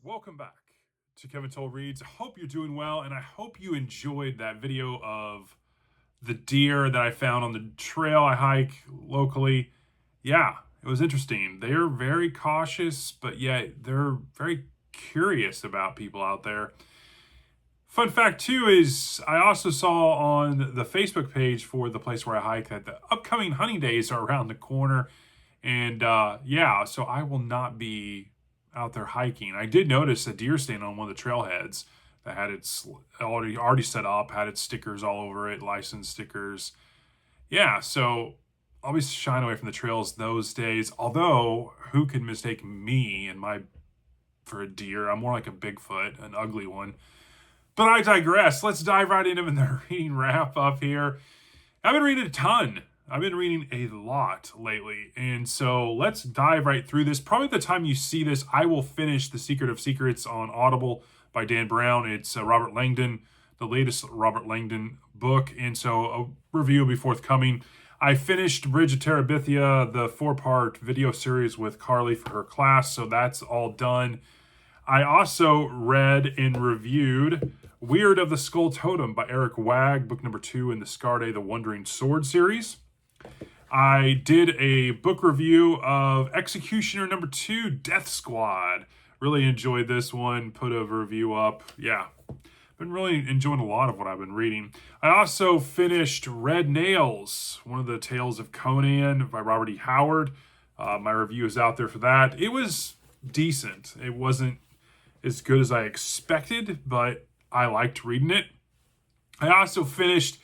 Welcome back to Kevin Toll Reads. I hope you're doing well, and I hope you enjoyed that video of the deer that I found on the trail I hike locally. Yeah, it was interesting. They're very cautious, but yet they're very curious about people out there. Fun fact, too, is I also saw on the Facebook page for the place where I hike that the upcoming hunting days are around the corner. And yeah, so I will not be out there hiking. I did notice a deer stand on one of the trailheads that had its already set up, had its stickers all over it, license stickers. Yeah, so I'll be shying away from the trails those days. Although, who could mistake me and my for a deer? I'm more like a Bigfoot, an ugly one. But I digress. Let's dive right into the reading wrap up here. I've been reading a ton. I've been reading a lot lately, and so let's dive right through this. Probably the time you see this, I will finish The Secret of Secrets on Audible by Dan Brown. It's Robert Langdon, the latest Robert Langdon book, and so a review will be forthcoming. I finished Bridge of Terabithia, the 4-part video series with Carly for her class, so that's all done. I also read and reviewed Weird of the Skull Totem by Eric Wagg, book number 2 in the Scarde the Wandering Sword series. I did a book review of Executioner number 2, Death Squad. Really enjoyed this one, put a review up. Yeah, been really enjoying a lot of what I've been reading. I also finished Red Nails, one of the tales of Conan by Robert E. Howard. My review is out there for that. It was decent. It wasn't as good as I expected, but I liked reading it. I also finished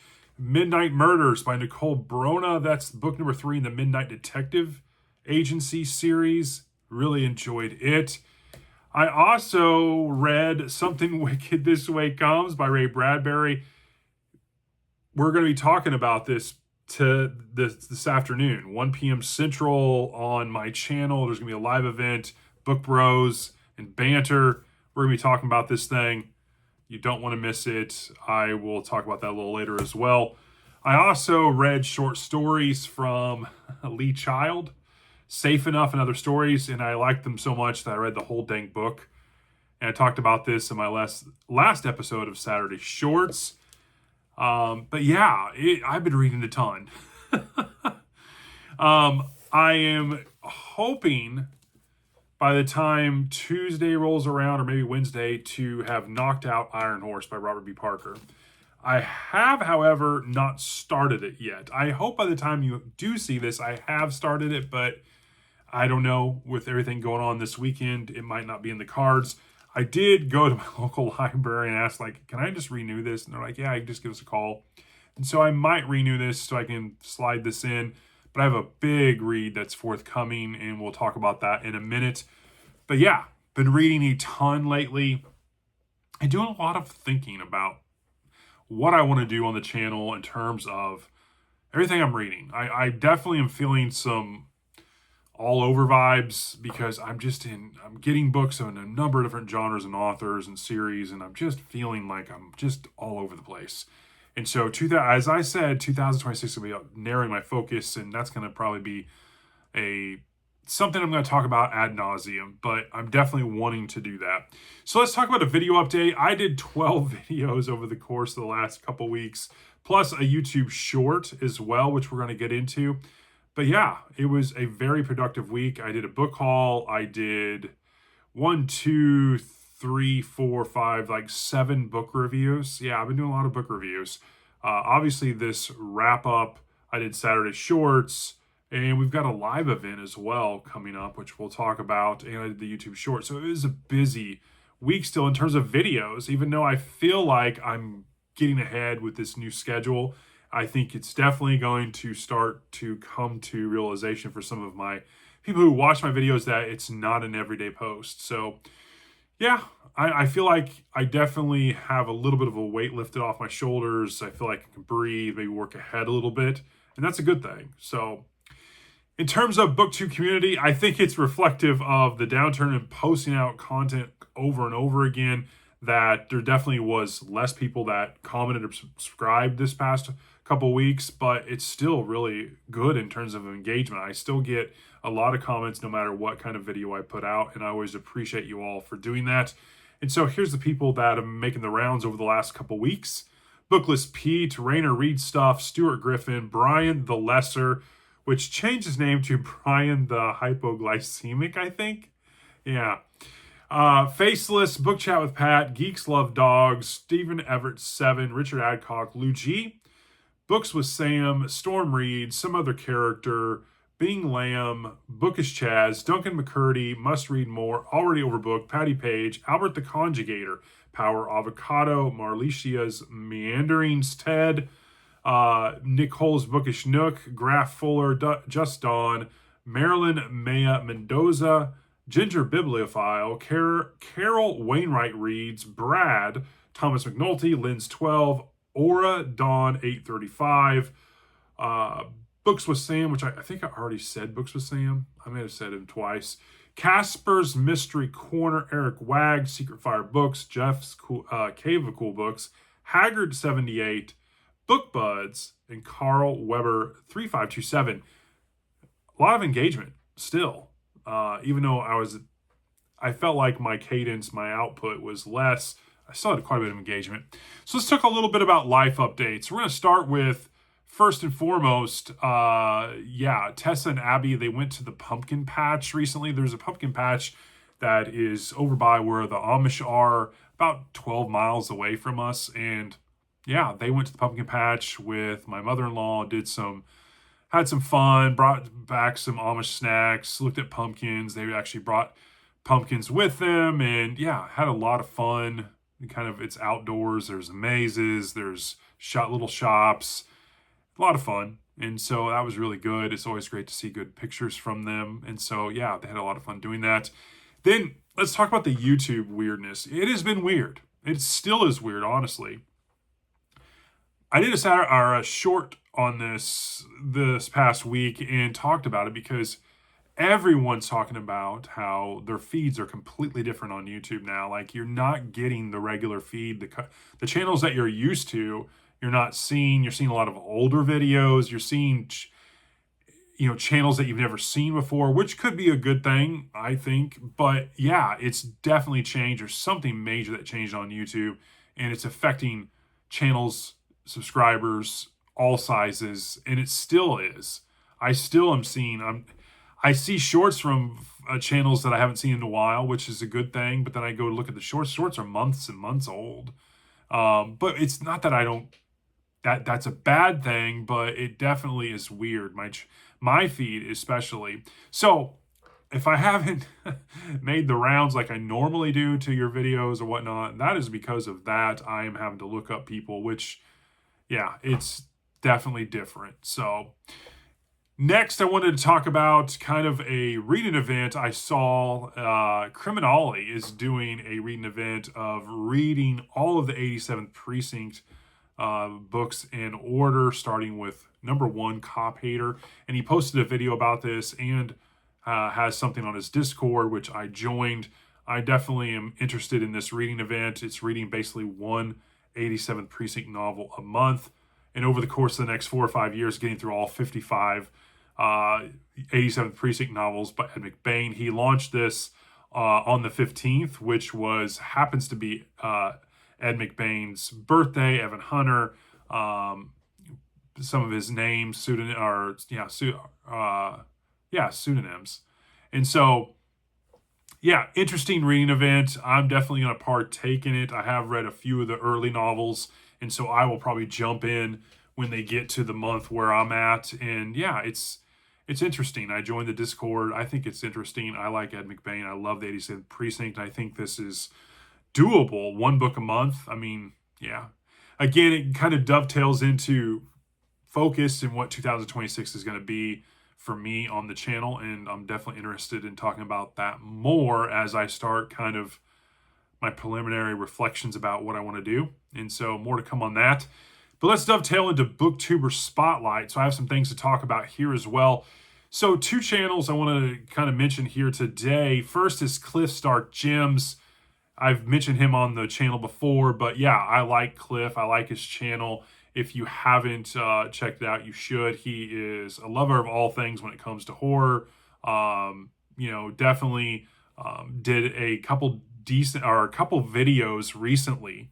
Midnight Murders by Nicole Brona. That's book number 3 in the Midnight Detective Agency series. Really enjoyed it. I also read Something Wicked This Way Comes by Ray Bradbury. We're going to be talking about this this afternoon, 1 p.m. Central on my channel. There's going to be a live event, Book Bros and banter. We're going to be talking about this thing. You don't want to miss it. I will talk about that a little later as well. I also read short stories from Lee Child, Safe Enough and Other Stories, and I liked them so much that I read the whole dang book. And I talked about this in my last episode of Saturday Shorts. But yeah, I've been reading a ton. I am hoping by the time Tuesday rolls around, or maybe Wednesday, to have knocked out Iron Horse by Robert B. Parker. I have, however, not started it yet. I hope by the time you do see this, I have started it, but I don't know. With everything going on this weekend, it might not be in the cards. I did go to my local library and ask, can I just renew this? And they're like, yeah, you can just give us a call. And so I might renew this so I can slide this in. But I have a big read that's forthcoming, and we'll talk about that in a minute. But yeah, been reading a ton lately and doing a lot of thinking about what I want to do on the channel in terms of everything I'm reading. I definitely am feeling some all over vibes because I'm getting books on a number of different genres and authors and series, and I'm just feeling like I'm just all over the place. And so, as I said, 2026 will be narrowing my focus, and that's going to probably be something I'm going to talk about ad nauseum, but I'm definitely wanting to do that. So let's talk about a video update. I did 12 videos over the course of the last couple weeks, plus a YouTube short as well, which we're going to get into. But yeah, it was a very productive week. I did a book haul. I did 7 book reviews. Yeah, I've been doing a lot of book reviews. Obviously, this wrap up, I did Saturday Shorts, and we've got a live event as well coming up, which we'll talk about, and I did the YouTube short. So it was a busy week still in terms of videos, even though I feel like I'm getting ahead with this new schedule. I think it's definitely going to start to come to realization for some of my people who watch my videos that it's not an everyday post. So yeah, I feel like I definitely have a little bit of a weight lifted off my shoulders. I feel like I can breathe, maybe work ahead a little bit, and that's a good thing. So in terms of BookTube community, I think it's reflective of the downturn in posting out content over and over again, that there definitely was less people that commented or subscribed this past couple weeks, but it's still really good in terms of engagement. I still get a lot of comments no matter what kind of video I put out, and I always appreciate you all for doing that. And so here's the people that are making the rounds over the last couple weeks. Bookless Pete, Rainer Reed Stuff, Stuart Griffin, Brian the Lesser, which changed his name to Brian the Hypoglycemic, I think. Yeah. Faceless, Book Chat with Pat, Geeks Love Dogs, Stephen Everett 7, Richard Adcock, Lou G, Books with Sam, Storm Reed, Some Other Character, Bing Lamb, Bookish Chaz, Duncan McCurdy, Must Read More, Already Overbooked, Patty Page, Albert the Conjugator, Power Avocado, Marlicia's Meanderings, Ted, Nicole's Bookish Nook, Graf Fuller, Just Dawn, Marilyn Maya Mendoza, Ginger Bibliophile, Carol Wainwright Reads, Brad, Thomas McNulty, Lynn's 12, Aura Dawn 835, Books with Sam, which I think I already said Books with Sam. I may have said him twice. Casper's Mystery Corner, Eric Wag, Secret Fire Books, Jeff's Cave of Cool Books, Haggard 78, Book Buds, and Carl Weber 3527. A lot of engagement still. Even though I felt like my cadence, my output was less, I still had quite a bit of engagement. So let's talk a little bit about life updates. We're going to start with, first and foremost, Tessa and Abby, they went to the pumpkin patch recently. There's a pumpkin patch that is over by where the Amish are, about 12 miles away from us. And yeah, they went to the pumpkin patch with my mother-in-law, had some fun, brought back some Amish snacks, looked at pumpkins. They actually brought pumpkins with them, and yeah, had a lot of fun. It's outdoors. There's mazes, there's little shops, a lot of fun. And so that was really good. It's always great to see good pictures from them. And so, yeah, they had a lot of fun doing that. Then let's talk about the YouTube weirdness. It has been weird. It still is weird, honestly. I did a short on this past week and talked about it because everyone's talking about how their feeds are completely different on YouTube now. Like, you're not getting the regular feed, the channels that you're used to. You're not seeing. You're seeing a lot of older videos. You're seeing, channels that you've never seen before, which could be a good thing, I think. But yeah, it's definitely changed. There's something major that changed on YouTube, and it's affecting channels, subscribers, all sizes, and it still is. I still am seeing. I see shorts from channels that I haven't seen in a while, which is a good thing. But then I go look at the shorts. Shorts are months and months old. But it's not that I don't. That's a bad thing, but it definitely is weird. My feed especially. So if I haven't made the rounds like I normally do to your videos or whatnot, that is because of that. I am having to look up people, which, yeah, it's definitely different. So next, I wanted to talk about kind of a reading event I saw. Criminale is doing a reading event of reading all of the 87th Precinct books in order, starting with number 1, Cop Hater. And he posted a video about this and has something on his Discord, which I joined. I definitely am interested in this reading event. It's reading basically one 87th Precinct novel a month. And over the course of the next 4 or 5 years, getting through all 55 87th Precinct novels by Ed McBain. He launched this on the 15th, which happens to be Ed McBain's birthday. Evan Hunter, some of his names, pseudonyms. And so, yeah, interesting reading event. I'm definitely going to partake in it. I have read a few of the early novels, and so I will probably jump in when they get to the month where I'm at. And yeah, it's interesting. I joined the Discord. I think it's interesting. I like Ed McBain. I love the 87th Precinct. I think this is doable. One book a month. I mean, yeah. Again, it kind of dovetails into focus and what 2026 is going to be for me on the channel. And I'm definitely interested in talking about that more as I start kind of my preliminary reflections about what I want to do. And so more to come on that. But let's dovetail into BookTuber Spotlight. So I have some things to talk about here as well. So 2 channels I want to kind of mention here today. First is Cliff's Dark Gems. I've mentioned him on the channel before, but yeah, I like Cliff. I like his channel. If you haven't checked it out, you should. He is a lover of all things when it comes to horror. Definitely did a couple videos recently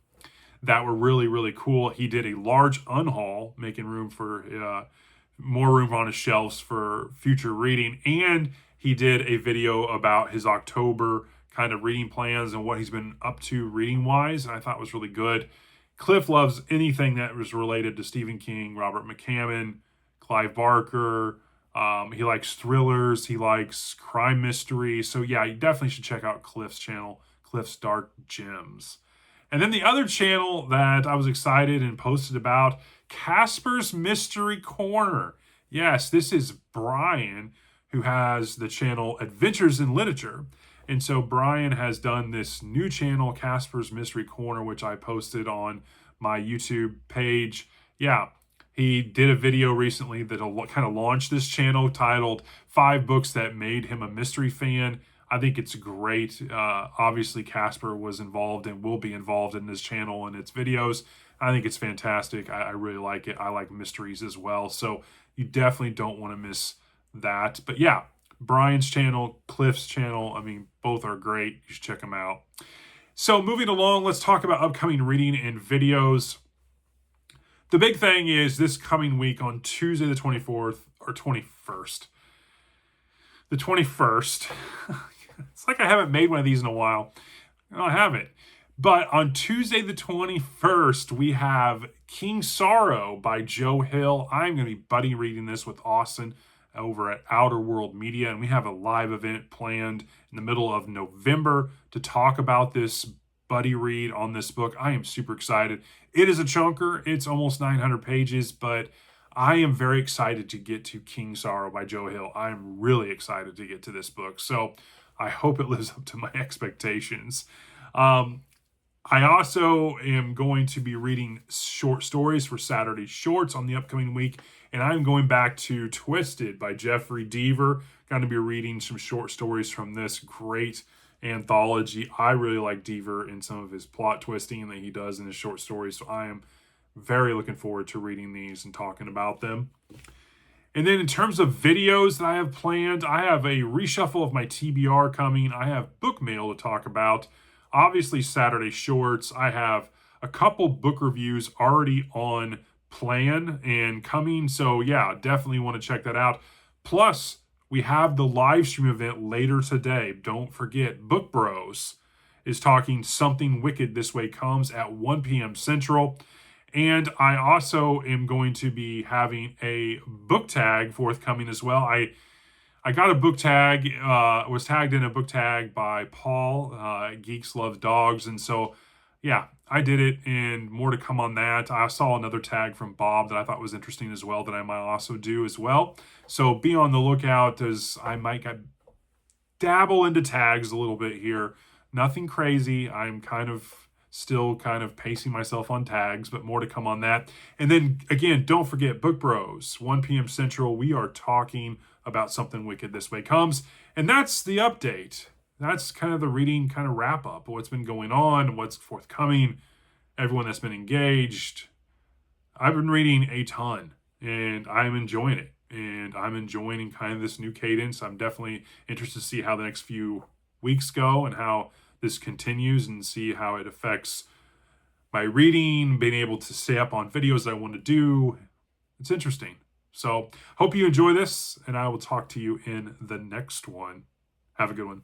that were really, really cool. He did a large unhaul, making room for more room on his shelves for future reading. And he did a video about his October kind of reading plans and what he's been up to reading wise. And I thought was really good. Cliff loves anything that was related to Stephen King, Robert McCammon, Clive Barker. He likes thrillers. He likes crime mystery. So yeah, you definitely should check out Cliff's channel, Cliff's Dark Gems. And then the other channel that I was excited and posted about, Casper's Mystery Corner. Yes, this is Brian, who has the channel Adventures in Literature. And so Brian has done this new channel, Casper's Mystery Corner, which I posted on my YouTube page. Yeah, he did a video recently that kind of launched this channel titled 5 Books That Made Him a Mystery Fan. I think it's great. Obviously, Casper was involved and will be involved in this channel and its videos. I think it's fantastic. I really like it. I like mysteries as well. So you definitely don't want to miss that. But yeah, Brian's channel, Cliff's channel, I mean, both are great. You should check them out. So moving along, let's talk about upcoming reading and videos. The big thing is this coming week on Tuesday the 24th or 21st. The 21st. It's like I haven't made one of these in a while. No, I haven't. But on Tuesday the 21st, we have King Sorrow by Joe Hill. I'm going to be buddy reading this with Austin over at Outer World Media, and we have a live event planned in the middle of November to talk about this buddy read on this book. I am super excited. It is a chunker. It's almost 900 pages, but I am very excited to get to King Sorrow by Joe Hill. I am really excited to get to this book, so I hope it lives up to my expectations. I also am going to be reading short stories for Saturday Shorts on the upcoming week, and I'm going back to Twisted by Jeffrey Deaver. Going to be reading some short stories from this great anthology. I really like Deaver and some of his plot twisting that he does in his short stories, so I am very looking forward to reading these and talking about them. And then in terms of videos that I have planned, I have a reshuffle of my TBR coming. I have book mail to talk about. Obviously, Saturday Shorts. I have a couple book reviews already on plan and coming. So yeah, definitely want to check that out. Plus, we have the live stream event later today. Don't forget, Book Bros is talking Something Wicked This Way Comes at 1 p.m. Central. And I also am going to be having a book tag forthcoming as well. I got a book tag, was tagged in a book tag by Paul, Geeks Love Dogs. And so, yeah, I did it, and more to come on that. I saw another tag from Bob that I thought was interesting as well that I might also do as well. So be on the lookout, as I might dabble into tags a little bit here. Nothing crazy. I'm still pacing myself on tags, but more to come on that. And then, again, don't forget, Book Bros, 1 p.m. Central. We are talking about Something Wicked This Way Comes. And that's the update. That's kind of the reading wrap up of what's been going on, what's forthcoming, everyone that's been engaged. I've been reading a ton, and I'm enjoying it. And I'm enjoying this new cadence. I'm definitely interested to see how the next few weeks go and how this continues, and see how it affects my reading, being able to stay up on videos that I want to do. It's interesting. So hope you enjoy this, and I will talk to you in the next one. Have a good one.